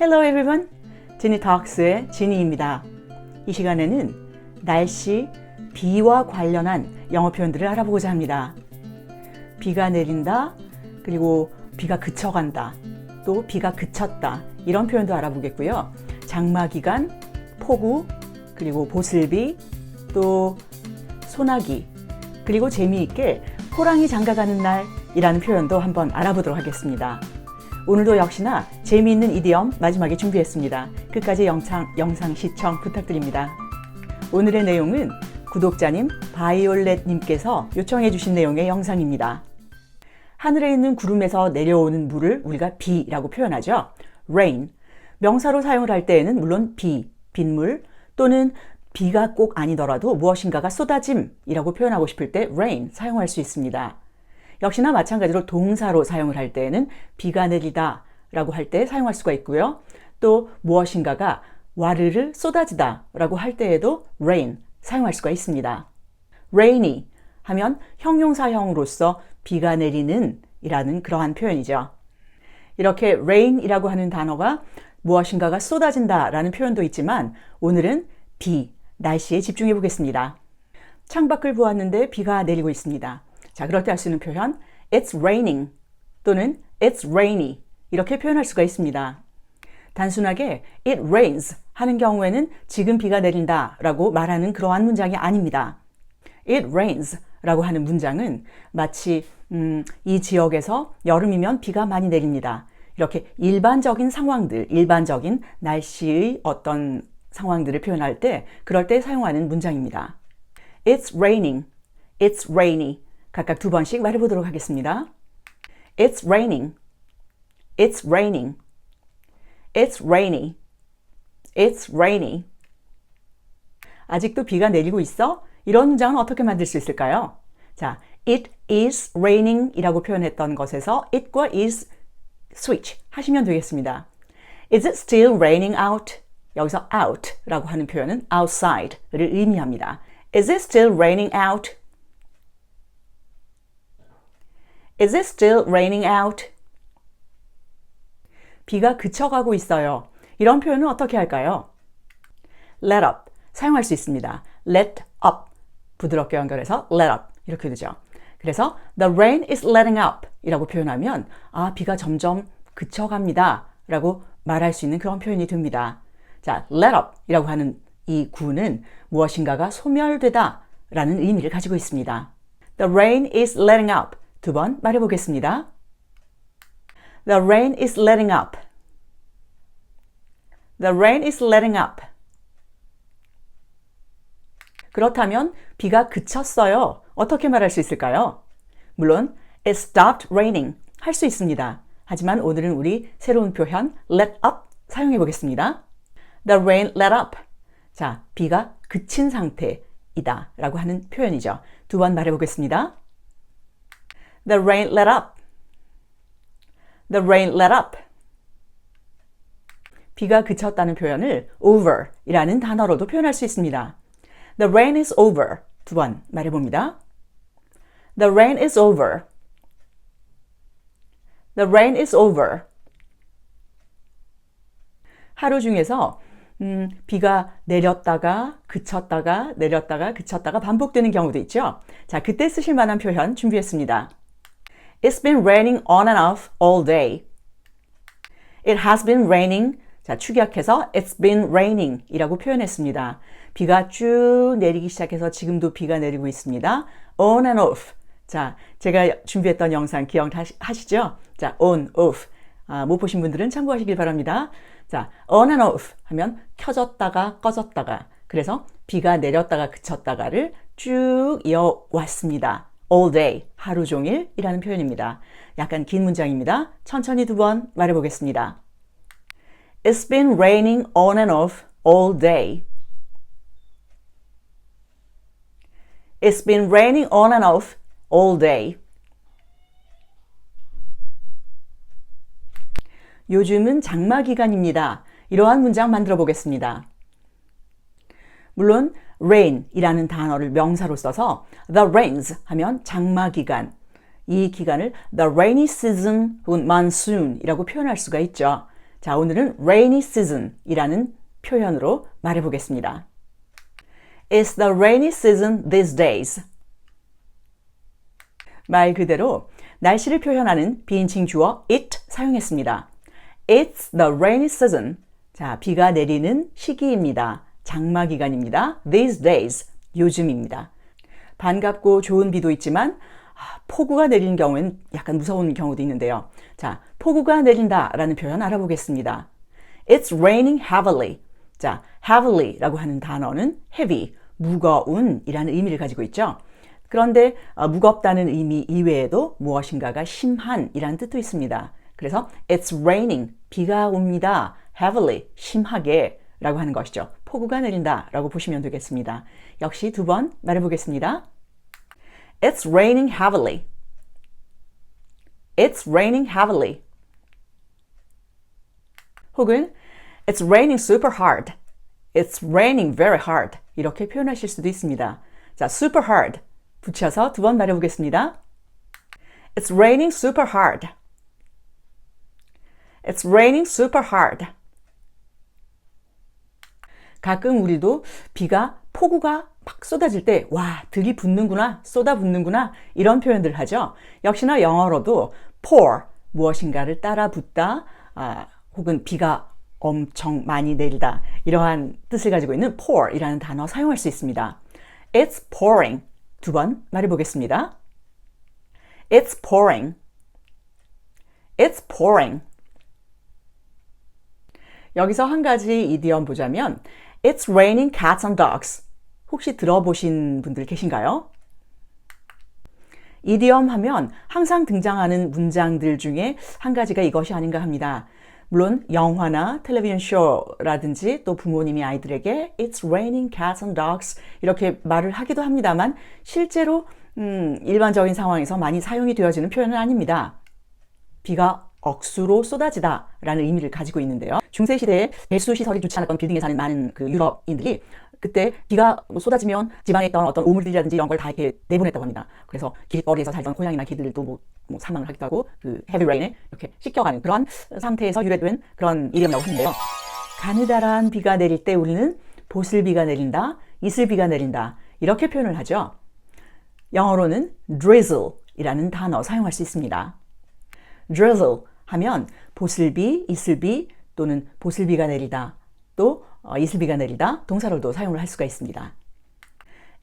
Hello everyone, 지니 톡스의 지니입니다. 이 시간에는 날씨, 비와 관련한 영어 표현들을 알아보고자 합니다. 비가 내린다, 그리고 비가 그쳐간다, 또 비가 그쳤다 이런 표현도 알아보겠고요. 장마기간, 폭우, 그리고 보슬비, 또 소나기, 그리고 재미있게 호랑이 장가가는 날이라는 표현도 한번 알아보도록 하겠습니다. 오늘도 역시나 재미있는 이디엄 마지막에 준비했습니다. 끝까지 영상 시청 부탁드립니다. 오늘의 내용은 구독자님 바이올렛님께서 요청해 주신 내용의 영상입니다. 하늘에 있는 구름에서 내려오는 물을 우리가 비라고 표현하죠. rain. 명사로 사용을 할 때에는 물론 비, 빗물 또는 비가 꼭 아니더라도 무엇인가가 쏟아짐이라고 표현하고 싶을 때 rain 사용할 수 있습니다. 역시나 마찬가지로 동사로 사용을 할 때에는 비가 내리다 라고 할 때 사용할 수가 있고요. 또 무엇인가가 와르르 쏟아지다 라고 할 때에도 rain 사용할 수가 있습니다. rainy 하면 형용사형으로서 비가 내리는 이라는 그러한 표현이죠. 이렇게 rain이라고 하는 단어가 무엇인가가 쏟아진다 라는 표현도 있지만 오늘은 비, 날씨에 집중해 보겠습니다. 창밖을 보았는데 비가 내리고 있습니다. 자, 그럴 때 할 수 있는 표현 It's raining 또는 It's rainy 이렇게 표현할 수가 있습니다. 단순하게 It rains 하는 경우에는 지금 비가 내린다 라고 말하는 그러한 문장이 아닙니다. It rains 라고 하는 문장은 마치 이 지역에서 여름이면 비가 많이 내립니다. 이렇게 일반적인 상황들, 일반적인 날씨의 어떤 상황들을 표현할 때 그럴 때 사용하는 문장입니다. It's raining, It's rainy 각각 두 번씩 말해보도록 하겠습니다. It's raining, It's raining, It's rainy, It's rainy. 아직도 비가 내리고 있어? 이런 문장은 어떻게 만들 수 있을까요? 자, It is raining 이라고 표현했던 것에서 it과 is switch 하시면 되겠습니다. Is it still raining out? 여기서 out 라고 하는 표현은 outside를 의미합니다. Is it still raining out? Is it still raining out? 비가 그쳐가고 있어요. 이런 표현은 어떻게 할까요? let up 사용할 수 있습니다. let up 부드럽게 연결해서 let up 이렇게 되죠. 그래서 the rain is letting up 이라고 표현하면 비가 점점 그쳐갑니다 라고 말할 수 있는 그런 표현이 됩니다. 자, let up 이라고 하는 이 구는 무엇인가가 소멸되다 라는 의미를 가지고 있습니다. The rain is letting up 두 번 말해보겠습니다. The rain is letting up. The rain is letting up. 그렇다면 비가 그쳤어요. 어떻게 말할 수 있을까요? 물론 it stopped raining 할 수 있습니다. 하지만 오늘은 우리 새로운 표현 let up 사용해 보겠습니다. The rain let up. 자, 비가 그친 상태이다 라고 하는 표현이죠. 두 번 말해보겠습니다. The rain let up. The rain let up. 비가 그쳤다는 표현을 over 이라는 단어로도 표현할 수 있습니다. The rain is over. 두 번 말해봅니다. The rain is over. The rain is over. 하루 중에서 비가 내렸다가 그쳤다가 내렸다가 그쳤다가 반복되는 경우도 있죠. 자, 그때 쓰실 만한 표현 준비했습니다. It's been raining on and off all day. It has been raining. 자, 축약해서 It's been raining 이라고 표현했습니다. 비가 쭉 내리기 시작해서 지금도 비가 내리고 있습니다. On and off. 자, 제가 준비했던 영상 기억하시죠? 자, on, off. 못 보신 분들은 참고하시길 바랍니다. 자, on and off 하면 켜졌다가 꺼졌다가. 그래서 비가 내렸다가 그쳤다가를 쭉 이어왔습니다. all day, 하루 종일 이라는 표현입니다. 약간 긴 문장입니다. 천천히 두 번 말해보겠습니다. It's been raining on and off all day. It's been raining on and off all day. 요즘은 장마 기간입니다. 이러한 문장 만들어 보겠습니다. 물론 rain이라는 단어를 명사로 써서 the rains 하면 장마 기간, 이 기간을 the rainy season 혹은 monsoon이라고 표현할 수가 있죠. 자, 오늘은 rainy season 이라는 표현으로 말해보겠습니다. It's the rainy season these days. 말 그대로 날씨를 표현하는 비인칭 주어 it 사용했습니다. It's the rainy season. 자, 비가 내리는 시기입니다. 장마 기간입니다. These days. 요즘입니다. 반갑고 좋은 비도 있지만 폭우가 내리는 경우에는 약간 무서운 경우도 있는데요. 자, 폭우가 내린다 라는 표현 알아보겠습니다. It's raining heavily. 자, heavily라고 하는 단어는 heavy, 무거운 이라는 의미를 가지고 있죠. 그런데 무겁다는 의미 이외에도 무엇인가가 심한 이라는 뜻도 있습니다. 그래서 it's raining, 비가 옵니다. heavily, 심하게 라고 하는 것이죠. 폭우가 내린다 라고 보시면 되겠습니다. 역시 두 번 말해보겠습니다. It's raining heavily. It's raining heavily. 혹은 It's raining super hard. It's raining very hard. 이렇게 표현하실 수도 있습니다. 자, super hard 붙여서 두 번 말해보겠습니다. It's raining super hard. It's raining super hard. 가끔 우리도 비가 폭우가 막 쏟아질 때 와, 들이붓는구나, 쏟아붓는구나 이런 표현들을 하죠. 역시나 영어로도 pour, 무엇인가를 따라 붓다, 혹은 비가 엄청 많이 내리다 이러한 뜻을 가지고 있는 pour 이라는 단어 사용할 수 있습니다. It's pouring. 두 번 말해보겠습니다. It's pouring. It's pouring. 여기서 한 가지 이디엄 보자면 It's raining cats and dogs. 혹시 들어보신 분들 계신가요? 이디엄 하면 항상 등장하는 문장들 중에 한 가지가 이것이 아닌가 합니다. 물론 영화나 텔레비전 쇼라든지 또 부모님이 아이들에게 It's raining cats and dogs 이렇게 말을 하기도 합니다만 실제로 일반적인 상황에서 많이 사용이 되어지는 표현은 아닙니다. 비가 억수로 쏟아지다 라는 의미를 가지고 있는데요. 중세시대에 배수 시설이 좋지 않았던 빌딩에 사는 많은 그 유럽인들이 그때 비가 쏟아지면 집안에 있던 어떤 오물들이라든지 이런 걸 다 이렇게 내보냈다고 합니다. 그래서 길거리에서 살던 고양이나 개들도 뭐 사망을 하기도 하고 그 헤비 레인에 이렇게 씻겨가는 그런 상태에서 유래된 그런 이름이라고 하는데요. 가느다란 비가 내릴 때 우리는 보슬비가 내린다, 이슬비가 내린다 이렇게 표현을 하죠. 영어로는 drizzle이라는 단어 사용할 수 있습니다. drizzle 하면 보슬비, 이슬비 또는 보슬비가 내리다 또 이슬비가 내리다 동사로도 사용을 할 수가 있습니다.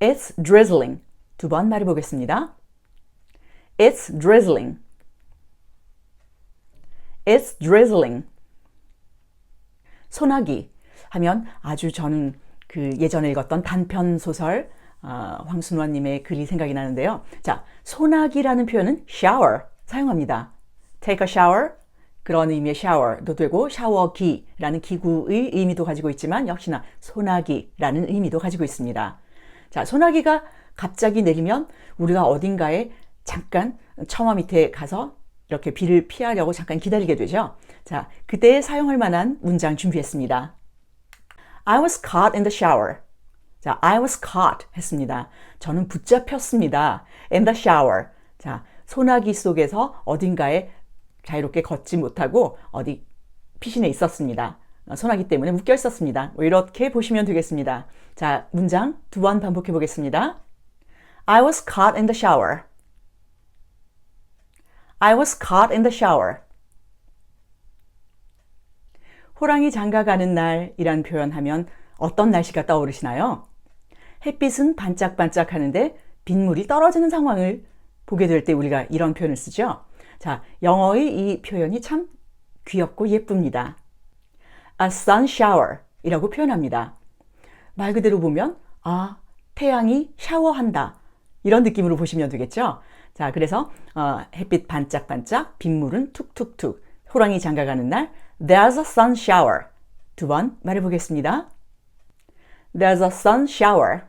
It's drizzling. 두 번 말해보겠습니다. It's drizzling. It's drizzling. 소나기 하면 아주 저는 그 예전에 읽었던 단편 소설 황순원님의 글이 생각이 나는데요. 자, 소나기라는 표현은 shower 사용합니다. Take a shower. 그런 의미의 샤워도 되고 샤워기라는 기구의 의미도 가지고 있지만 역시나 소나기라는 의미도 가지고 있습니다. 자, 소나기가 갑자기 내리면 우리가 어딘가에 잠깐 처마 밑에 가서 이렇게 비를 피하려고 잠깐 기다리게 되죠. 자, 그때 사용할 만한 문장 준비했습니다. I was caught in the shower. 자, I was caught 했습니다. 저는 붙잡혔습니다. in the shower. 자, 소나기 속에서 어딘가에 자유롭게 걷지 못하고 어디 피신해 있었습니다. 소나기 때문에 묶여 있었습니다. 이렇게 보시면 되겠습니다. 자, 문장 두 번 반복해 보겠습니다. I was caught in the shower. I was caught in the shower. 호랑이 장가가는 날이란 표현하면 어떤 날씨가 떠오르시나요? 햇빛은 반짝반짝 하는데 빗물이 떨어지는 상황을 보게 될 때 우리가 이런 표현을 쓰죠. 자, 영어의 이 표현이 참 귀엽고 예쁩니다. A sun shower 이라고 표현합니다. 말 그대로 보면 태양이 샤워한다 이런 느낌으로 보시면 되겠죠. 자, 그래서 햇빛 반짝반짝, 빗물은 툭툭툭, 호랑이 장가가는 날 There's a sun shower. 두 번 말해보겠습니다. There's a sun shower.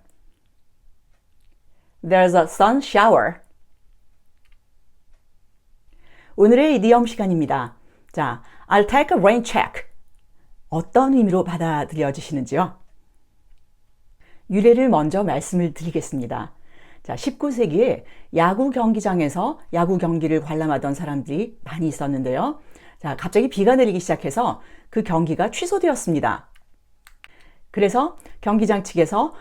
There's a sun shower. 오늘의 이디엄 시간입니다. 자, I'll take a rain check. 어떤 의미로 받아들여지시는지요? 유래를 먼저 말씀을 드리겠습니다. 자, 19세기에 야구 경기장에서 야구 경기를 관람하던 사람들이 많이 있었는데요. 자, 갑자기 비가 내리기 시작해서 그 경기가 취소되었습니다. 그래서 경기장 측에서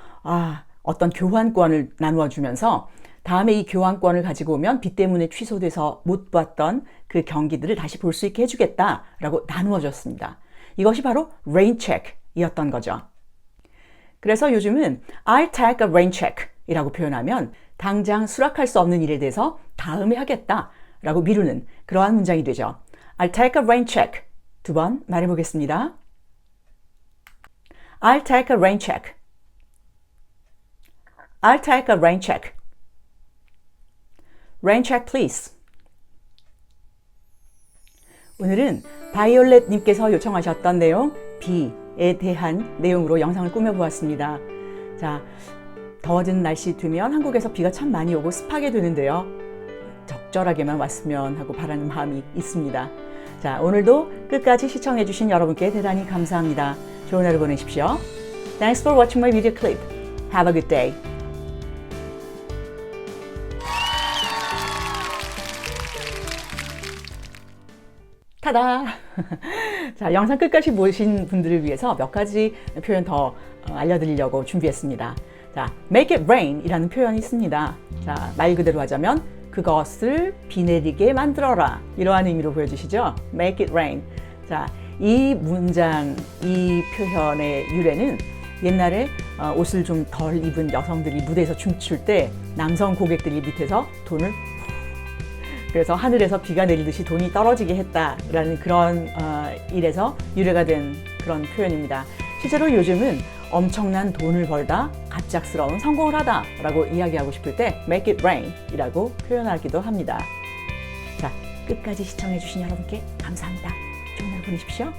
어떤 교환권을 나누어 주면서 다음에 이 교환권을 가지고 오면 비 때문에 취소돼서 못 봤던 그 경기들을 다시 볼 수 있게 해주겠다라고 나누어 줬습니다. 이것이 바로 rain check이었던 거죠. 그래서 요즘은 I'll take a rain check 이라고 표현하면 당장 수락할 수 없는 일에 대해서 다음에 하겠다라고 미루는 그러한 문장이 되죠. I'll take a rain check. 두 번 말해보겠습니다. I'll take a rain check. I'll take a rain check. Rain check, please. 오늘은 바이올렛님께서 요청하셨던 내용, 비에 대한 내용으로 영상을 꾸며보았습니다. 자, 더워진 날씨 되면 한국에서 비가 참 많이 오고 습하게 되는데요. 적절하게만 왔으면 하고 바라는 마음이 있습니다. 자, 오늘도 끝까지 시청해주신 여러분께 대단히 감사합니다. 좋은 하루 보내십시오. Thanks for watching my video clip. Have a good day. 타다! 자, 영상 끝까지 보신 분들을 위해서 몇 가지 표현 더 알려드리려고 준비했습니다. 자, make it rain 이라는 표현이 있습니다. 자, 말 그대로 하자면 그것을 비 내리게 만들어라. 이러한 의미로 보여주시죠? make it rain. 자, 이 문장, 이 표현의 유래는 옛날에 옷을 좀 덜 입은 여성들이 무대에서 춤출 때 남성 고객들이 밑에서 돈을 그래서 하늘에서 비가 내리듯이 돈이 떨어지게 했다라는 그런 일에서 유래가 된 그런 표현입니다. 실제로 요즘은 엄청난 돈을 벌다 갑작스러운 성공을 하다라고 이야기하고 싶을 때 make it rain 이라고 표현하기도 합니다. 자, 끝까지 시청해주신 여러분께 감사합니다. 좋은 하루 보내십시오.